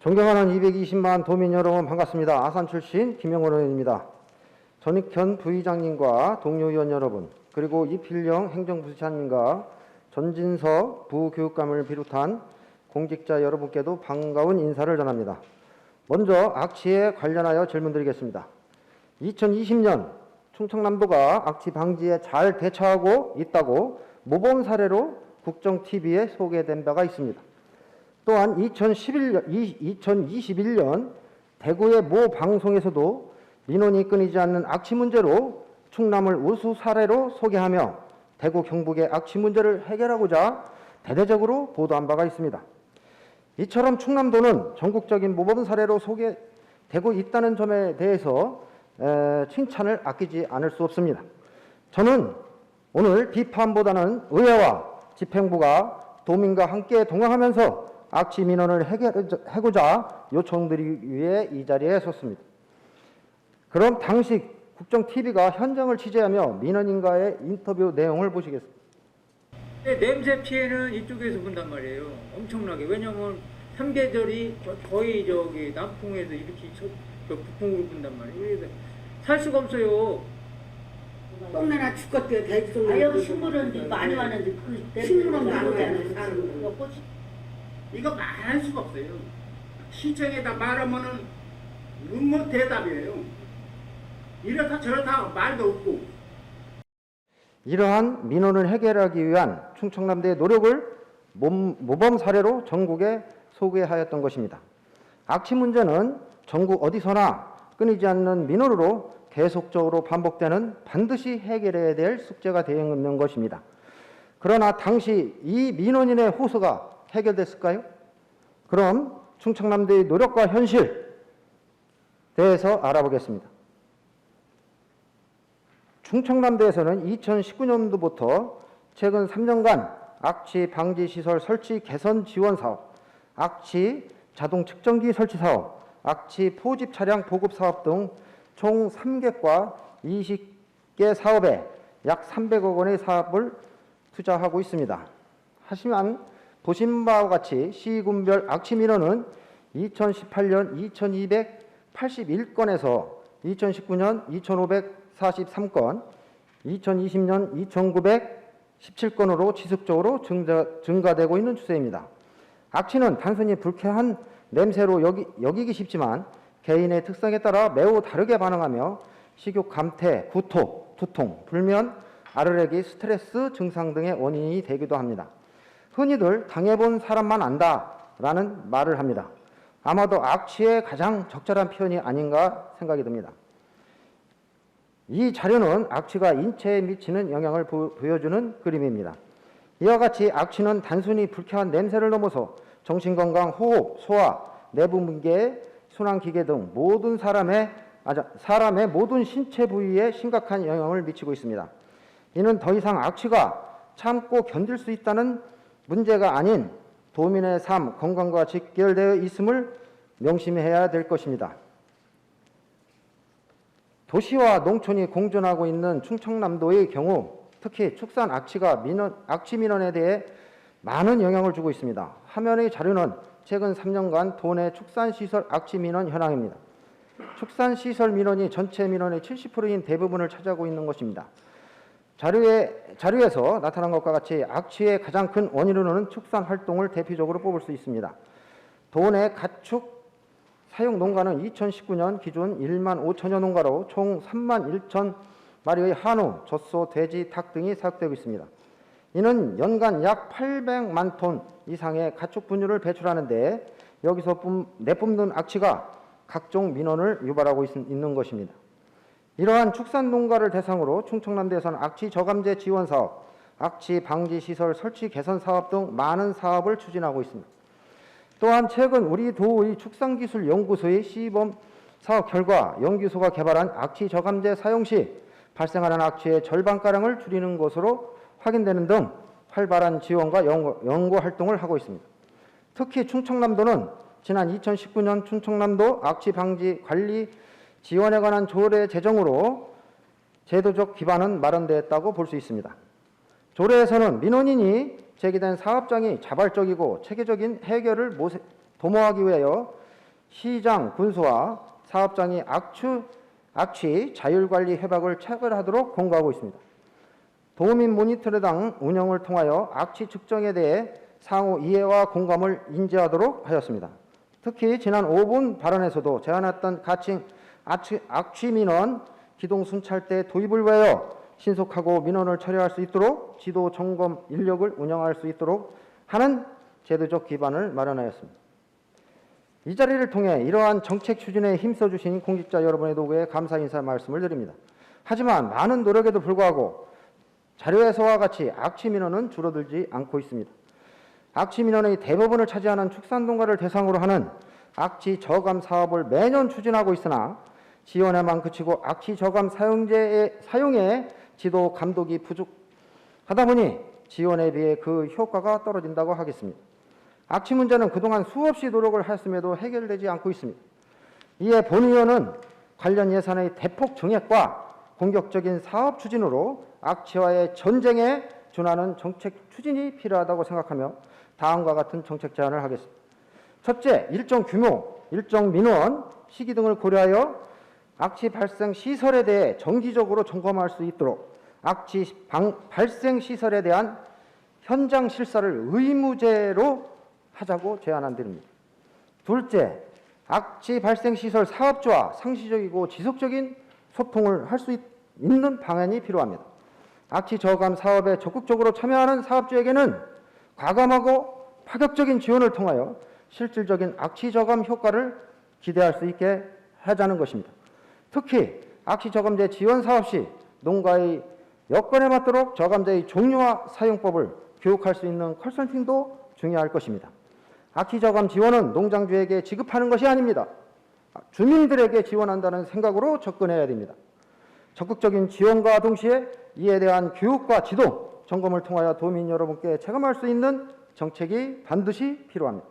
존경하는 220만 도민 여러분 반갑습니다. 아산 출신 김영원 의원입니다. 전익현 부의장님과 동료 의원 여러분, 그리고 이필영 행정부시장님과 전진서 부교육감을 비롯한 공직자 여러분께도 반가운 인사를 전합니다. 먼저 악취에 관련하여 질문드리겠습니다. 2020년 충청남도가 악취 방지에 잘 대처하고 있다고 모범 사례로 국정TV에 소개된 바가 있습니다. 또한 2021년 대구의 모 방송에서도 민원이 끊이지 않는 악취 문제로 충남을 우수 사례로 소개하며 대구 경북의 악취 문제를 해결하고자 대대적으로 보도한 바가 있습니다. 이처럼 충남도는 전국적인 모범 사례로 소개되고 있다는 점에 대해서 칭찬을 아끼지 않을 수 없습니다. 저는 오늘 비판보다는 의회와 집행부가 도민과 함께 동행하면서 악취 민원을 해고자 요청드리기 위해 이 자리에 섰습니다. 그럼 당시 국정TV가 현장을 취재하며 민원인과의 인터뷰 내용을 보시겠습니다. 냄새 피해는 이쪽에서 본단 말이에요. 엄청나게. 왜냐면 삼계절이 거의 남풍에서 이렇게 북풍으로 분단 말이에요. 그래서 살 수가 없어요. 똥내나 죽겠대요. 대지동. 아, 여기 식물원도 많이 왔는데 그 식물원도 안 오잖아요. 이거 말할 수가 없어요. 시청에다 말하면은 뭐 대답이에요. 이렇다 저렇다 말도 없고. 이러한 민원을 해결하기 위한 충청남도의 노력을 모범 사례로 전국에 소개하였던 것입니다. 악취 문제는 전국 어디서나 끊이지 않는 민원으로 계속적으로 반복되는 반드시 해결해야 될 숙제가 되어 있는 것입니다. 그러나 당시 이 민원인의 호소가 해결됐을까요? 그럼 충청남도의 노력과 현실 대해서 알아보겠습니다. 충청남도에서는 2019년도부터 최근 3년간 악취 방지 시설 설치 개선 지원 사업, 악취 자동 측정기 설치 사업, 악취 포집 차량 보급 사업 등 총 3개과 20개 사업에 약 300억 원의 사업을 투자하고 있습니다. 하지만 보신 바와 같이 시군별 악취 민원은 2018년 2281건에서 2019년 2543건, 2020년 2917건으로 지속적으로 증가되고 있는 추세입니다. 악취는 단순히 불쾌한 냄새로 여기기 쉽지만 개인의 특성에 따라 매우 다르게 반응하며 식욕 감퇴, 구토, 두통, 불면, 아르레기, 스트레스 증상 등의 원인이 되기도 합니다. 흔히들 당해본 사람만 안다라는 말을 합니다. 아마도 악취의 가장 적절한 표현이 아닌가 생각이 듭니다. 이 자료는 악취가 인체에 미치는 영향을 보여주는 그림입니다. 이와 같이 악취는 단순히 불쾌한 냄새를 넘어서 정신건강, 호흡, 소화, 내분비계, 순환기계 등 모든 사람의 모든 신체 부위에 심각한 영향을 미치고 있습니다. 이는 더 이상 악취가 참고 견딜 수 있다는 문제가 아닌 도민의 삶, 건강과 직결되어 있음을 명심해야 될 것입니다. 도시와 농촌이 공존하고 있는 충청남도의 경우 특히 축산 악취가 악취 민원에 대해 많은 영향을 주고 있습니다. 화면의 자료는 최근 3년간 도내 축산시설 악취 민원 현황입니다. 축산시설 민원이 전체 민원의 70%인 대부분을 차지하고 있는 것입니다. 자료에서 나타난 것과 같이 악취의 가장 큰 원인으로는 축산 활동을 대표적으로 뽑을 수 있습니다. 도내 가축 사육 농가는 2019년 기준 1만 5천여 농가로 총 3만 1천 마리의 한우, 젖소, 돼지, 닭 등이 사육되고 있습니다. 이는 연간 약 800만 톤 이상의 가축 분유를 배출하는데 여기서 내뿜는 악취가 각종 민원을 유발하고 있는 것입니다. 이러한 축산 농가를 대상으로 충청남도에서는 악취 저감제 지원 사업, 악취 방지 시설 설치 개선 사업 등 많은 사업을 추진하고 있습니다. 또한 최근 우리 도의 축산기술연구소의 시범 사업 결과 연구소가 개발한 악취 저감제 사용 시 발생하는 악취의 절반가량을 줄이는 것으로 확인되는 등 활발한 지원과 연구 활동을 하고 있습니다. 특히 충청남도는 지난 2019년 충청남도 악취 방지 관리 지원에 관한 조례 제정으로 제도적 기반은 마련되었다고 볼 수 있습니다. 조례에서는 민원인이 제기된 사업장이 자발적이고 체계적인 해결을 도모하기 위하여 시장, 군수와 사업장이 악취 자율관리 협약을 체결하도록 공고하고 있습니다. 도민 모니터당 운영을 통하여 악취 측정에 대해 상호 이해와 공감을 인지하도록 하였습니다. 특히 지난 5분 발언에서도 제안했던 악취 민원 기동 순찰대 도입을 위하여 신속하고 민원을 처리할 수 있도록 지도 점검 인력을 운영할 수 있도록 하는 제도적 기반을 마련하였습니다. 이 자리를 통해 이러한 정책 추진에 힘써주신 공직자 여러분의 도구에 감사 인사 말씀을 드립니다. 하지만 많은 노력에도 불구하고 자료에서와 같이 악취 민원은 줄어들지 않고 있습니다. 악취 민원의 대부분을 차지하는 축산농가를 대상으로 하는 악취 저감 사업을 매년 추진하고 있으나 지원에만 그치고 악취 저감 사용에 지도 감독이 부족하다 보니 지원에 비해 그 효과가 떨어진다고 하겠습니다. 악취 문제는 그동안 수없이 노력을 하였음에도 해결되지 않고 있습니다. 이에 본 의원은 관련 예산의 대폭 증액과 공격적인 사업 추진으로 악취와의 전쟁에 준하는 정책 추진이 필요하다고 생각하며 다음과 같은 정책 제안을 하겠습니다. 첫째, 일정 규모, 일정 민원, 시기 등을 고려하여 악취 발생 시설에 대해 정기적으로 점검할 수 있도록 악취 발생 시설에 대한 현장 실사를 의무제로 하자고 제안드립니다. 둘째, 악취 발생 시설 사업주와 상시적이고 지속적인 소통을 할 수 있는 방안이 필요합니다. 악취 저감 사업에 적극적으로 참여하는 사업주에게는 과감하고 파격적인 지원을 통하여 실질적인 악취 저감 효과를 기대할 수 있게 하자는 것입니다. 특히 악취 저감제 지원 사업 시 농가의 여건에 맞도록 저감제의 종류와 사용법을 교육할 수 있는 컨설팅도 중요할 것입니다. 악취 저감 지원은 농장주에게 지급하는 것이 아닙니다. 주민들에게 지원한다는 생각으로 접근해야 됩니다. 적극적인 지원과 동시에 이에 대한 교육과 지도, 점검을 통하여 도민 여러분께 체감할 수 있는 정책이 반드시 필요합니다.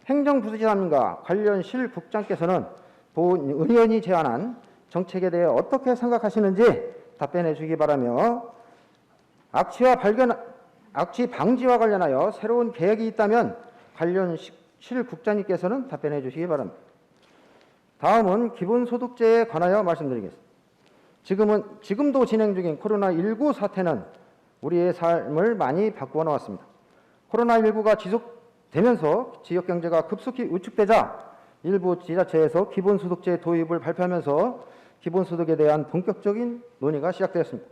행정부지사님과 관련 실국장께서는 본 의원이 제안한 정책에 대해 어떻게 생각하시는지 답변해 주기 바라며 악취 방지와 관련하여 새로운 계획이 있다면 관련 실국장님께서는 답변해 주시기 바랍니다. 다음은 기본소득제에 관하여 말씀드리겠습니다. 지금도 진행 중인 코로나19 사태는 우리의 삶을 많이 바꾸어 놓았습니다. 코로나19가 지속되면서 지역경제가 급속히 우측되자 일부 지자체에서 기본소득제 도입을 발표하면서 기본소득에 대한 본격적인 논의가 시작되었습니다.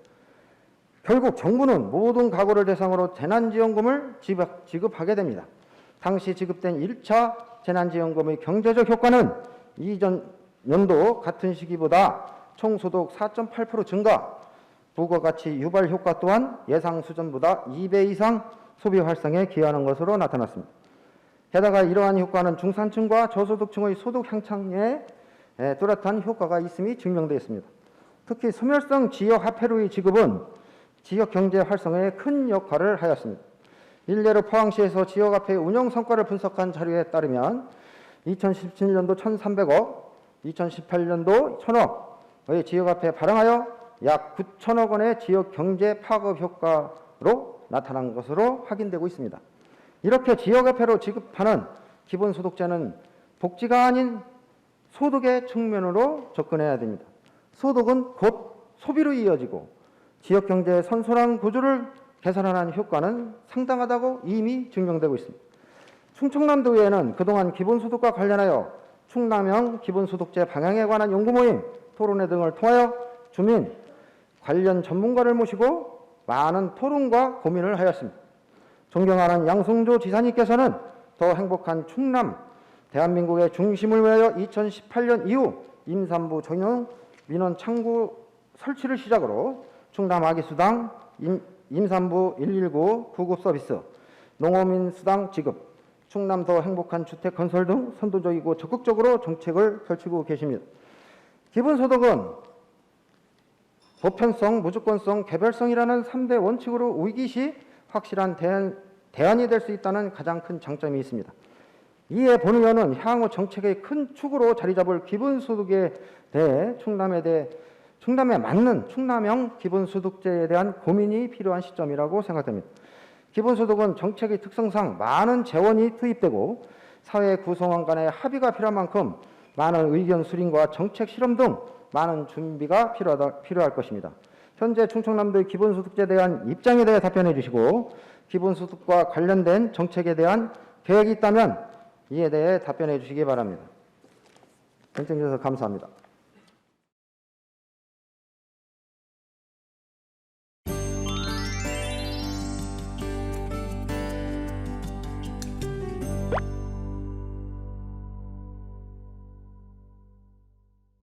결국 정부는 모든 가구를 대상으로 재난지원금을 지급하게 됩니다. 당시 지급된 1차 재난지원금의 경제적 효과는 이전 연도 같은 시기보다 총소득 4.8% 증가, 부가가치 유발 효과 또한 예상 수준보다 2배 이상 소비 활성에 기여하는 것으로 나타났습니다. 게다가 이러한 효과는 중산층과 저소득층의 소득 향상에 뚜렷한 효과가 있음이 증명되었습니다. 특히 소멸성 지역화폐로의 지급은 지역경제 활성화에 큰 역할을 하였습니다. 일례로 포항시에서 지역화폐 운영 성과를 분석한 자료에 따르면 2017년도 1,300억, 2018년도 1,000억의 지역화폐 발행하여 약 9천억 원의 지역경제 파급 효과로 나타난 것으로 확인되고 있습니다. 이렇게 지역화폐로 지급하는 기본소득제는 복지가 아닌 소득의 측면으로 접근해야 됩니다. 소득은 곧 소비로 이어지고 지역경제의 선순환 구조를 개선하는 효과는 상당하다고 이미 증명되고 있습니다. 충청남도의회는 그동안 기본소득과 관련하여 충남형 기본소득제 방향에 관한 연구모임, 토론회 등을 통하여 주민, 관련 전문가를 모시고 많은 토론과 고민을 하였습니다. 존경하는 양승조 지사님께서는 더 행복한 충남, 대한민국의 중심을 위하여 2018년 이후 임산부 전용 민원 창구 설치를 시작으로 충남 아기수당, 임산부 119 구급 서비스, 농어민 수당 지급, 충남 더 행복한 주택 건설 등 선도적이고 적극적으로 정책을 펼치고 계십니다. 기본소득은 보편성, 무조건성, 개별성이라는 3대 원칙으로 위기 시 확실한 대안이 될 수 있다는 가장 큰 장점이 있습니다. 이에 본 의원은 향후 정책의 큰 축으로 자리 잡을 기본소득에 대해 충남에 맞는 충남형 기본소득제에 대한 고민이 필요한 시점이라고 생각됩니다. 기본소득은 정책의 특성상 많은 재원이 투입되고 사회 구성원 간의 합의가 필요한 만큼 많은 의견 수렴과 정책 실험 등 많은 준비가 필요할 것입니다. 현재 충청남도의 기본소득제에 대한 입장에 대해 답변해 주시고 기본소득과 관련된 정책에 대한 계획이 있다면 이에 대해 답변해 주시기 바랍니다. 경청해 주셔서 감사합니다.